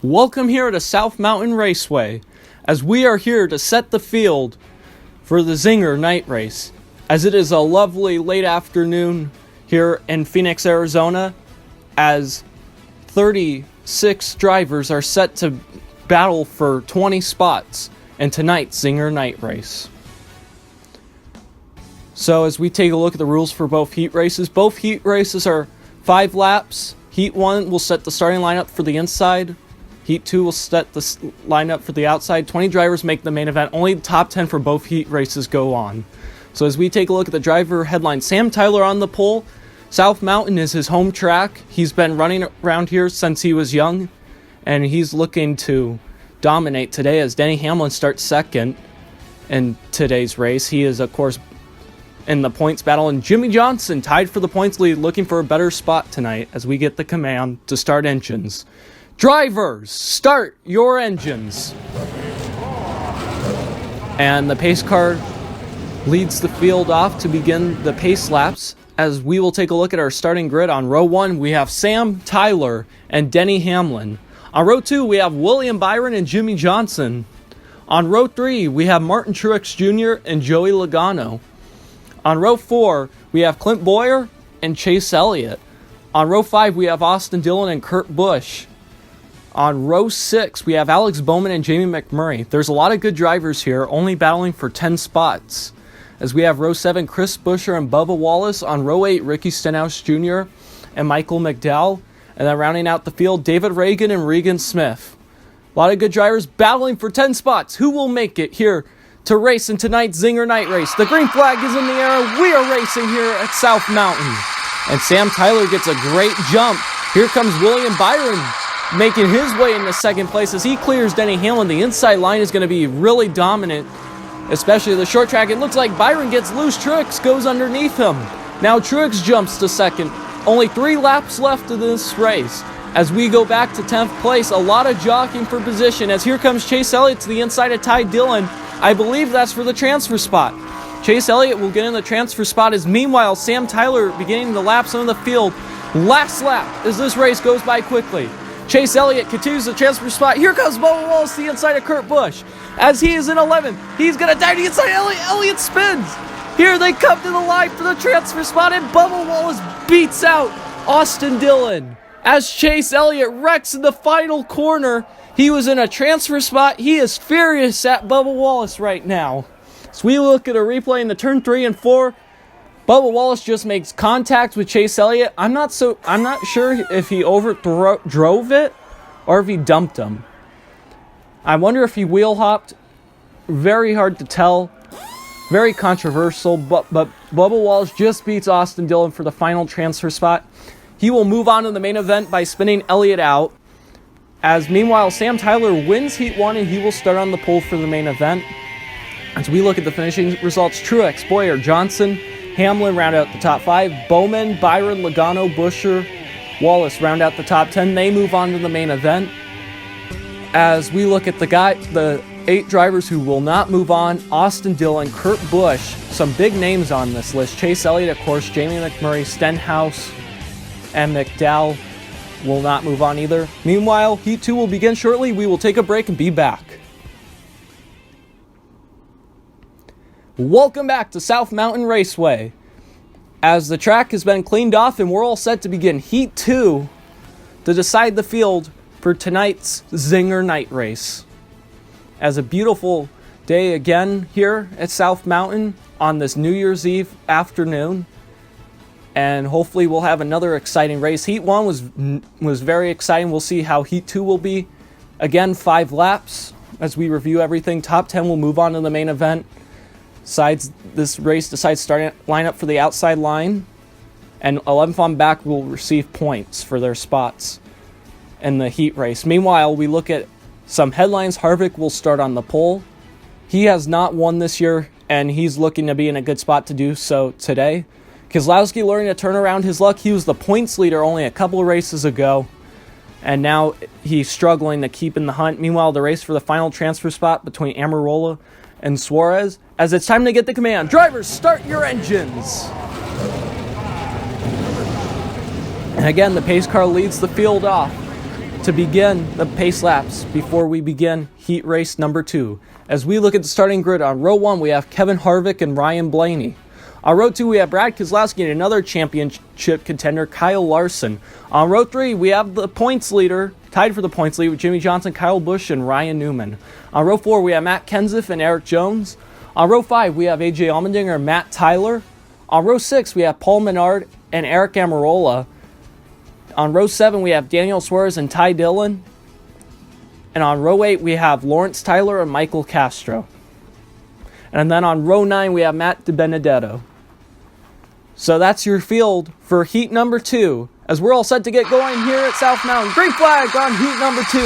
Welcome here to South Mountain Raceway, as we are here to set the field for the Zinger Night Race, as it is a lovely late afternoon here in Phoenix, Arizona, as 36 drivers are set to battle for 20 spots in tonight's Zinger Night Race. So as we take a look at the rules for both heat races are 5 laps. Heat 1 will set the starting lineup for the inside. Heat 2 will set the lineup for the outside. 20 drivers make the main event. Only the top 10 for both heat races go on. So as we take a look at the driver headline, Sam Tyler on the pole. South Mountain is his home track. He's been running around here since he was young, and he's looking to dominate today as Denny Hamlin starts second in today's race. He is, of course, in the points battle, and Jimmy Johnson tied for the points lead, looking for a better spot tonight as we get the command to start engines. Drivers, start your engines. And the pace car leads the field off to begin the pace laps, as we will take a look at our starting grid. On row 1, we have Sam Tyler and Denny Hamlin. On row 2, we have William Byron and Jimmy Johnson. On row 3, we have Martin Truex Jr. and Joey Logano. On row 4, we have Clint Bowyer and Chase Elliott. On row 5, we have Austin Dillon and Kurt Busch. On row 6, we have Alex Bowman and Jamie McMurray. There's a lot of good drivers here, only battling for 10 spots. As we have row 7, Chris Buescher and Bubba Wallace. On row 8, Ricky Stenhouse Jr. and Michael McDowell. And then rounding out the field, David Reagan and Regan Smith. A lot of good drivers battling for 10 spots. Who will make it here to race in tonight's Zinger Night Race? The green flag is in the air. We are racing here at South Mountain. And Sam Tyler gets a great jump. Here comes William Byron, making his way into second place as he clears Denny Hamlin. The inside line is going to be really dominant, especially the short track. It looks like Byron gets loose. Truex goes underneath him. Now Truex jumps to second. Only 3 laps left of this race. As we go back to 10th place, a lot of jockeying for position, as here comes Chase Elliott to the inside of Ty Dillon. I believe that's for the transfer spot. Chase Elliott will get in the transfer spot, as meanwhile Sam Tyler beginning the laps on the field. Last lap as this race goes by quickly. Chase Elliott continues the transfer spot. Here comes Bubba Wallace to the inside of Kurt Busch. As he is in 11th, he's going to dive to the inside. Elliott spins. Here they come to the line for the transfer spot, and Bubba Wallace beats out Austin Dillon. As Chase Elliott wrecks in the final corner, he was in a transfer spot. He is furious at Bubba Wallace right now. So we look at a replay in the turn 3 and 4. Bubba Wallace just makes contact with Chase Elliott. I'm not sure if he drove it or if he dumped him. I wonder if he wheel hopped. Very hard to tell. Very controversial, but Bubba Wallace just beats Austin Dillon for the final transfer spot. He will move on to the main event by spinning Elliott out. As meanwhile, Sam Tyler wins Heat 1 and he will start on the pole for the main event. As we look at the finishing results, Truex, Bowyer, Johnson, Hamlin round out the top 5. Bowman, Byron, Logano, Buescher, Wallace round out the top 10. They move on to the main event. As we look at the 8 drivers who will not move on, Austin Dillon, Kurt Busch, some big names on this list. Chase Elliott, of course, Jamie McMurray, Stenhouse, and McDowell will not move on either. Meanwhile, Heat 2 will begin shortly. We will take a break and be back. Welcome back to South Mountain Raceway. As the track has been cleaned off and we're all set to begin Heat 2 to decide the field for tonight's Zinger Night Race. As a beautiful day again here at South Mountain on this New Year's Eve afternoon. And hopefully we'll have another exciting race. Heat 1 was very exciting. We'll see how Heat 2 will be. Again, 5 laps as we review everything. Top 10 will move on to the main event. This race decides starting lineup for the outside line, and 11th on back will receive points for their spots in the heat race. Meanwhile, we look at some headlines. Harvick will start on the pole. He has not won this year, and he's looking to be in a good spot to do so today. Keselowski learning to turn around his luck. He was the points leader only a couple of races ago, and now he's struggling to keep in the hunt. Meanwhile, the race for the final transfer spot between Amarola and Suarez, as it's time to get the command. Drivers, start your engines. And again, the pace car leads the field off. to begin the pace laps before we begin heat race number 2. As we look at the starting grid, on row 1 we have Kevin Harvick and Ryan Blaney. On row 2 we have Brad Keselowski and another championship contender, Kyle Larson. On row 3 we have the points leader, tied for the points lead with Jimmie Johnson, Kyle Busch, and Ryan Newman. On row 4 we have Matt Kenseth and Eric Jones. On row 5 we have AJ Allmendinger and Matt Tyler. On row 6 we have Paul Menard and Eric Almirola. On row 7 we have Daniel Suarez and Ty Dillon. And on row 8 we have Lawrence Tyler and Michael Castro. And then on row 9 we have Matt DiBenedetto. So that's your field for heat number 2. As we're all set to get going here at South Mountain. Green flag on heat number 2.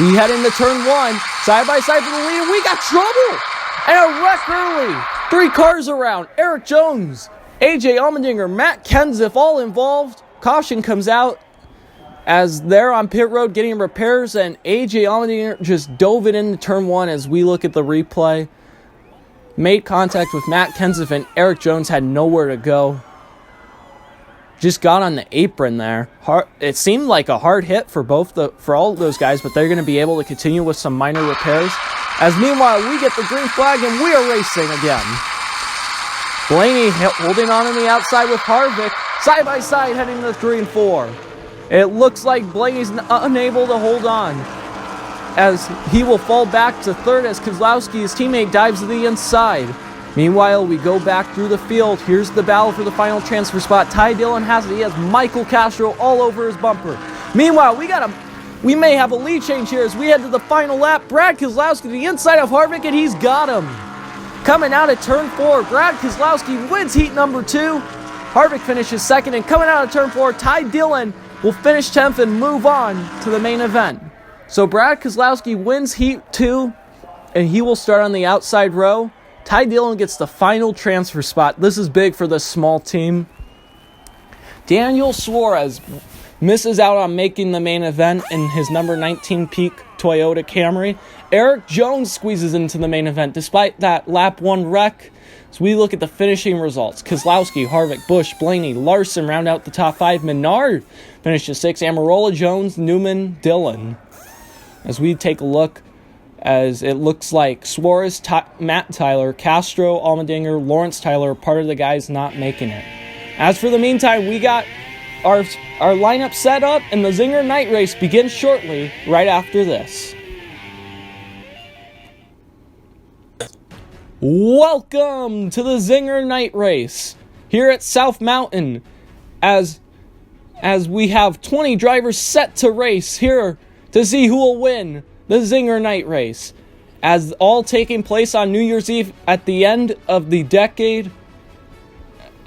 We head into turn 1. Side by side for the lead. And we got trouble. And a wreck early. 3 cars around. Eric Jones, AJ Allmendinger, Matt Kenseth all involved. Caution comes out as they're on pit road getting repairs. And AJ Allmendinger just dove it into turn 1 as we look at the replay. Made contact with Matt Kenseth and Eric Jones had nowhere to go. Just got on the apron there. It seemed like a hard hit for all of those guys, but they're going to be able to continue with some minor repairs. As meanwhile, we get the green flag and we are racing again. Blaney holding on the outside with Harvick, side by side heading to 3 and 4. It looks like Blaney's unable to hold on, as he will fall back to 3rd as Keselowski, his teammate, dives to the inside. Meanwhile, we go back through the field. Here's the battle for the final transfer spot. Ty Dillon has it. He has Michael Castro all over his bumper. Meanwhile, we may have a lead change here as we head to the final lap. Brad Keselowski to the inside of Harvick, and he's got him. Coming out of turn 4, Brad Keselowski wins heat number 2. Harvick finishes 2nd, and coming out of turn 4, Ty Dillon will finish 10th and move on to the main event. So Brad Keselowski wins heat 2, and he will start on the outside row. Ty Dillon gets the final transfer spot. This is big for this small team. Daniel Suarez misses out on making the main event in his number 19 Peak Toyota Camry. Eric Jones squeezes into the main event despite that lap 1 wreck. So we look at the finishing results. Keselowski, Harvick, Busch, Blaney, Larson round out the top 5. Menard finishes 6th. Almirola, Jones, Newman, Dillon. As we take a look, as it looks like Suarez, Matt Tyler, Castro, Allmendinger, Lawrence Tyler, part of the guys not making it. As for the meantime, we got our lineup set up, and the Zinger Night Race begins shortly right after this. Welcome to the Zinger Night Race here at South Mountain, as we have 20 drivers set to race here to see who will win the Zinger Night Race, as all taking place on New Year's Eve at the end of the decade.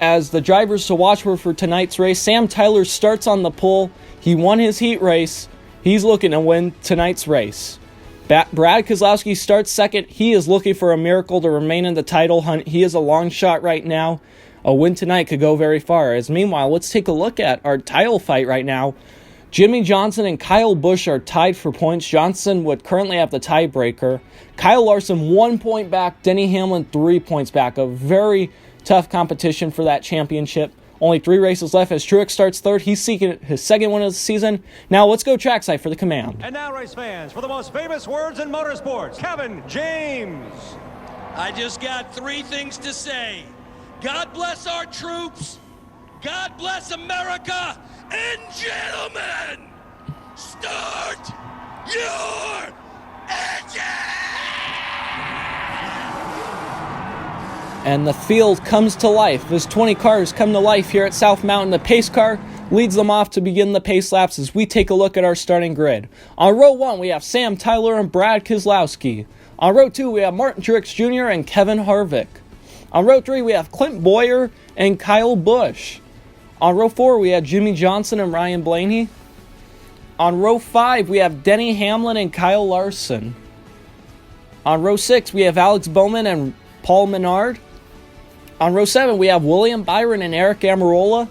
As the drivers to watch for tonight's race, Sam Tyler starts on the pole. He won his heat race. He's looking to win tonight's race. Brad Keselowski starts 2nd. He is looking for a miracle to remain in the title hunt. He is a long shot right now. A win tonight could go very far. As meanwhile, let's take a look at our title fight right now. Jimmie Johnson and Kyle Busch are tied for points. Johnson would currently have the tiebreaker. Kyle Larson 1 point back. Denny Hamlin 3 points back. A very tough competition for that championship. Only 3 races left as Truex starts 3rd. He's seeking his 2nd win of the season. Now let's go trackside for the command. And now, race fans, for the most famous words in motorsports, Kevin James. I just got 3 things to say. God bless our troops. God bless America. And gentlemen, start your engine! And the field comes to life as 20 cars come to life here at South Mountain. The pace car leads them off to begin the pace laps as we take a look at our starting grid. On row 1, we have Sam Tyler and Brad Keselowski. On row 2, we have Martin Truex Jr. and Kevin Harvick. On row 3, we have Clint Bowyer and Kyle Busch. On row 4, we have Jimmie Johnson and Ryan Blaney. On row 5, we have Denny Hamlin and Kyle Larson. On row 6, we have Alex Bowman and Paul Menard. On row 7, we have William Byron and Eric Almirola.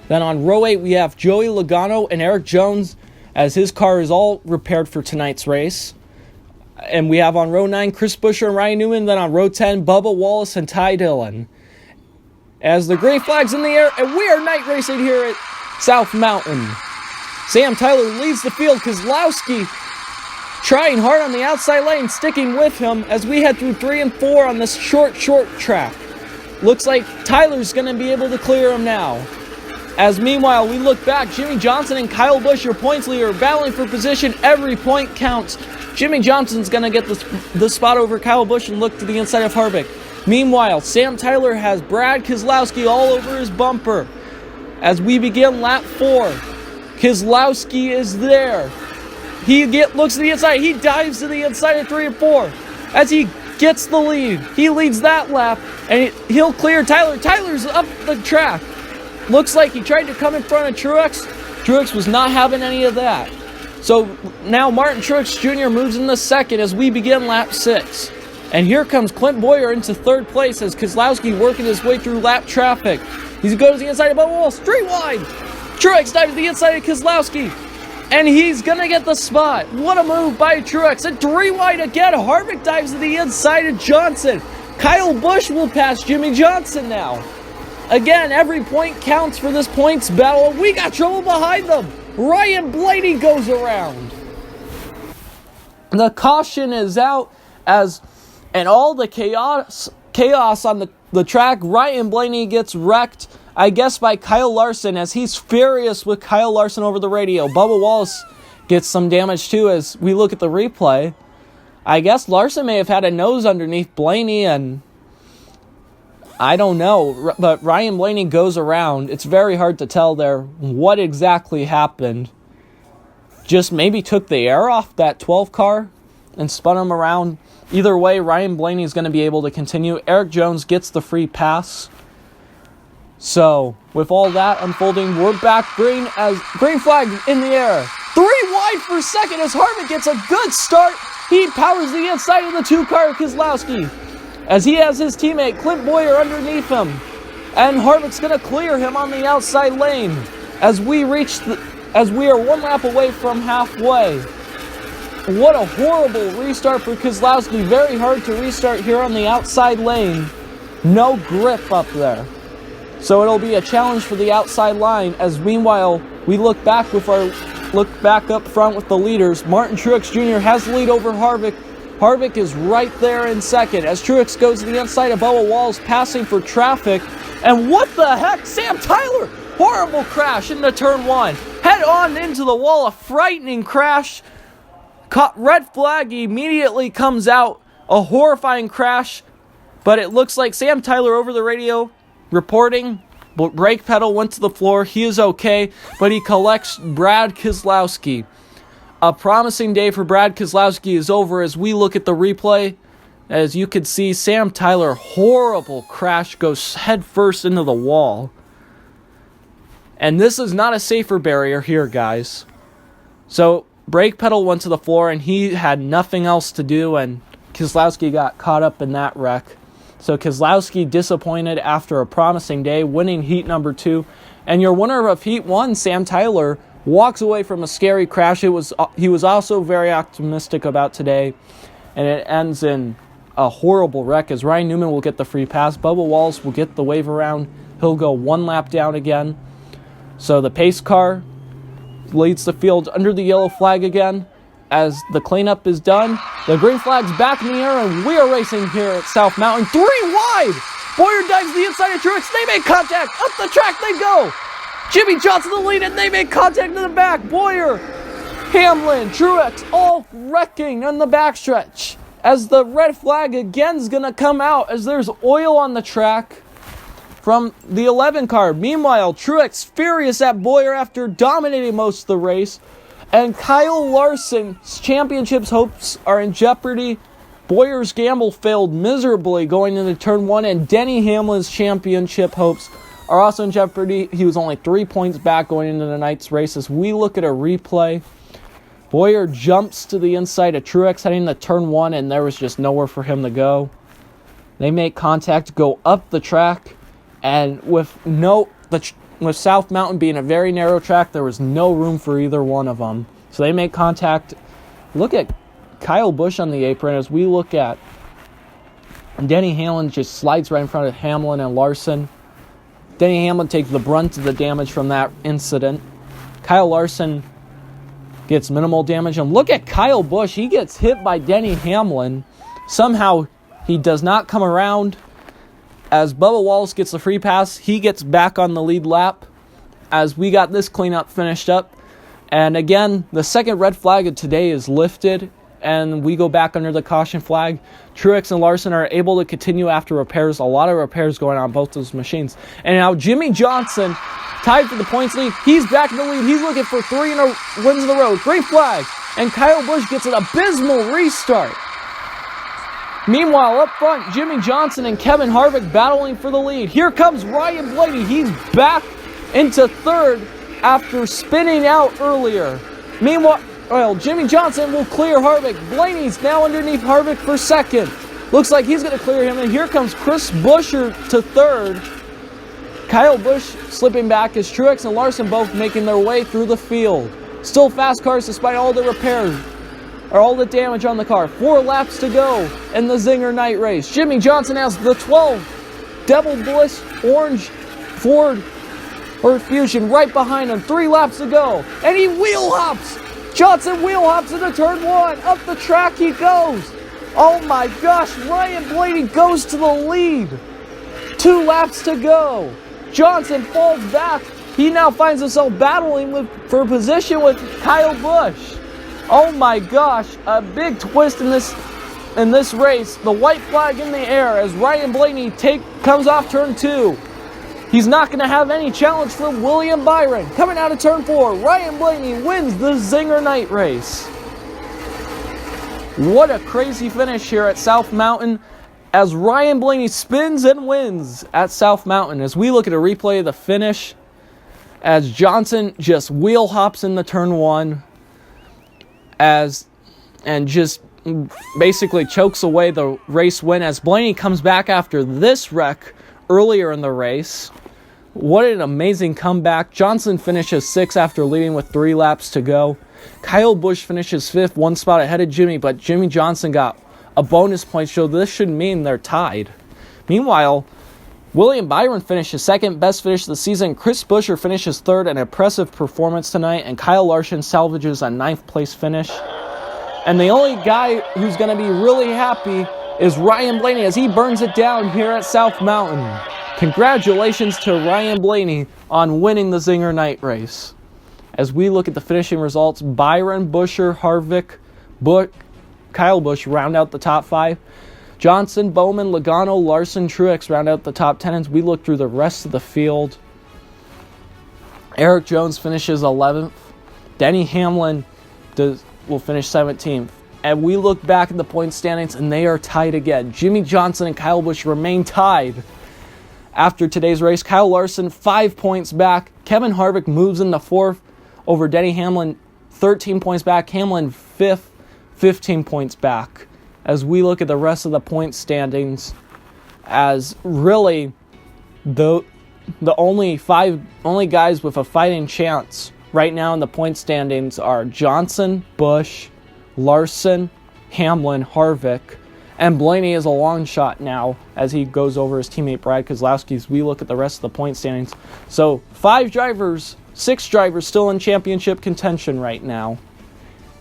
Then on row 8, we have Joey Logano and Eric Jones, as his car is all repaired for tonight's race. And we have on row 9, Chris Buescher and Ryan Newman. Then on row 10, Bubba Wallace and Ty Dillon. As the green flag's in the air, and we are night racing here at South Mountain. Sam Tyler leads the field. Kozlowski trying hard on the outside lane, sticking with him as we head through 3 and 4 on this short track. Looks like Tyler's going to be able to clear him now. As meanwhile, we look back, Jimmy Johnson and Kyle Busch, your points leader, battling for position. Every point counts. Jimmy Johnson's going to get the spot over Kyle Busch and look to the inside of Harvick. Meanwhile, Sam Tyler has Brad Keselowski all over his bumper. As we begin lap 4, Keselowski is there. He looks to the inside. He dives to the inside of 3 and 4 as he gets the lead. He leads that lap, and he'll clear Tyler. Tyler's up the track. Looks like he tried to come in front of Truex. Truex was not having any of that. So now Martin Truex Jr. moves into second as we begin lap 6. And here comes Clint Boyer into third place as Keselowski working his way through lap traffic. He goes to the inside of Bubba Wallace, straight wide. Truex dives to the inside of Keselowski, and he's going to get the spot. What a move by Truex. And 3 wide again. Harvick dives to the inside of Johnson. Kyle Busch will pass Jimmy Johnson now. Again, every point counts for this points battle. We got trouble behind them. Ryan Blaney goes around. The caution is out and all the chaos on the track. Ryan Blaney gets wrecked, I guess, by Kyle Larson as he's furious with Kyle Larson over the radio. Bubba Wallace gets some damage too as we look at the replay. I guess Larson may have had a nose underneath Blaney, and I don't know, but Ryan Blaney goes around. It's very hard to tell there what exactly happened. Just maybe took the air off that 12 car and spun him around. Either way, Ryan Blaney is going to be able to continue. Eric Jones gets the free pass. So, with all that unfolding, we're back green flag in the air. 3 wide for second as Harvick gets a good start. He powers the inside of the 2 car of Keselowski as he has his teammate Clint Boyer underneath him. And Harvick's going to clear him on the outside lane as we are 1 lap away from halfway. What a horrible restart for Keselowski. Very hard to restart here on the outside lane. No grip up there. So it'll be a challenge for the outside line as meanwhile we look back up front with the leaders. Martin Truex Jr. has the lead over Harvick. Harvick is right there in second as Truex goes to the inside of Bubba Wallace, passing for traffic. And what the heck? Sam Tyler! Horrible crash into turn 1. Head on into the wall. A frightening crash. Red flag immediately comes out. A horrifying crash. But it looks like Sam Tyler over the radio reporting, brake pedal went to the floor. He is okay, but he collects Brad Keselowski. A promising day for Brad Keselowski is over as we look at the replay. As you can see, Sam Tyler, horrible crash, goes head first into the wall. And this is not a safer barrier here, guys. So, brake pedal went to the floor and he had nothing else to do, and Keselowski got caught up in that wreck. So Keselowski disappointed after a promising day, winning heat number 2. And your winner of heat 1, Sam Tyler, walks away from a scary crash. He was also very optimistic about today. And it ends in a horrible wreck as Ryan Newman will get the free pass. Bubba Wallace will get the wave around. He'll go 1 lap down again. So the pace car leads the field under the yellow flag again. As the cleanup is done, the green flag's back in the air, and we are racing here at South Mountain. 3 wide! Boyer dives to the inside of Truex. They make contact. Up the track they go. Jimmy Johnson the lead, and they make contact in the back. Boyer, Hamlin, Truex, all wrecking on the backstretch. As the red flag again is going to come out as there's oil on the track from the 11 car. Meanwhile, Truex furious at Boyer after dominating most of the race. And Kyle Larson's championship's hopes are in jeopardy. Boyer's gamble failed miserably going into turn 1, and Denny Hamlin's championship hopes are also in jeopardy. He was only 3 points back going into the night's race. As we look at a replay, Boyer jumps to the inside of Truex heading to turn 1, and there was just nowhere for him to go. They make contact, go up the track, and with South Mountain being a very narrow track, there was no room for either one of them. So they make contact. Look at Kyle Busch on the apron as we look at Denny Hamlin just slides right in front of Hamlin and Larson. Denny Hamlin takes the brunt of the damage from that incident. Kyle Larson gets minimal damage. And look at Kyle Busch. He gets hit by Denny Hamlin. Somehow he does not come around. As Bubba Wallace gets the free pass, he gets back on the lead lap as we got this cleanup finished up. And again, the second red flag of today is lifted, and we go back under the caution flag. Truex and Larson are able to continue after repairs. A lot of repairs going on both those machines. And now Jimmy Johnson, tied for the points lead. He's back in the lead. He's looking for wins in a row. Green flag. And Kyle Busch gets an abysmal restart. Meanwhile, up front, Jimmy Johnson and Kevin Harvick battling for the lead. Here comes Ryan Blaney. He's back into third after spinning out earlier. Meanwhile, Jimmy Johnson will clear Harvick. Blaney's now underneath Harvick for second. Looks like he's going to clear him. And here comes Chris Buescher to third. Kyle Busch slipping back as Truex and Larson both making their way through the field. Still fast cars despite all the repairs. Or all the damage on the car. 4 laps to go in the Zinger Night Race. Jimmy Johnson has the 12 Devil Bliss Orange Ford Fusion right behind him. 3 laps to go. And he wheel hops. Johnson wheel hops into turn 1. Up the track he goes. Oh my gosh. Ryan Blaney goes to the lead. 2 laps to go. Johnson falls back. He now finds himself battling for position with Kyle Busch. Oh my gosh, a big twist in this race. The white flag in the air as Ryan Blaney comes off turn 2. He's not going to have any challenge for William Byron. Coming out of turn 4, Ryan Blaney wins the Zinger Night Race. What a crazy finish here at South Mountain as Ryan Blaney spins and wins at South Mountain. As we look at a replay of the finish, as Johnson just wheel hops in the turn 1 and just basically chokes away the race win as Blaney comes back after this wreck earlier in the race. What an amazing comeback. Johnson finishes 6th after leading with 3 laps to go. Kyle Busch finishes 5th, 1 spot ahead of Jimmy, but Jimmy Johnson got a bonus point, so this should mean they're tied. Meanwhile, William Byron finishes 2nd, best finish of the season. Chris Buescher finishes 3rd, an impressive performance tonight. And Kyle Larson salvages a 9th place finish. And the only guy who's going to be really happy is Ryan Blaney as he burns it down here at South Mountain. Congratulations to Ryan Blaney on winning the Zinger Night Race. As we look at the finishing results, Byron, Buescher, Harvick, Kyle Busch round out the top 5. Johnson, Bowman, Logano, Larson, Truex round out the top 10 as we look through the rest of the field. Eric Jones finishes 11th. Denny Hamlin will finish 17th. And we look back at the point standings and they are tied again. Jimmy Johnson and Kyle Busch remain tied after today's race. Kyle Larson 5 points back. Kevin Harvick moves into 4th over Denny Hamlin, 13 points back. Hamlin 5th, 15 points back. As we look at the rest of the point standings, as really the only guys with a fighting chance right now in the point standings are Johnson, Busch, Larson, Hamlin, Harvick, and Blaney is a long shot now as he goes over his teammate Brad Keselowski as we look at the rest of the point standings. So 6 drivers still in championship contention right now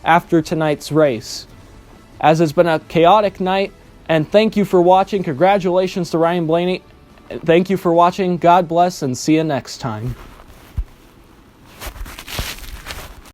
after tonight's race. As it's been a chaotic night, and thank you for watching. Congratulations to Ryan Blaney. Thank you for watching. God bless, and see you next time.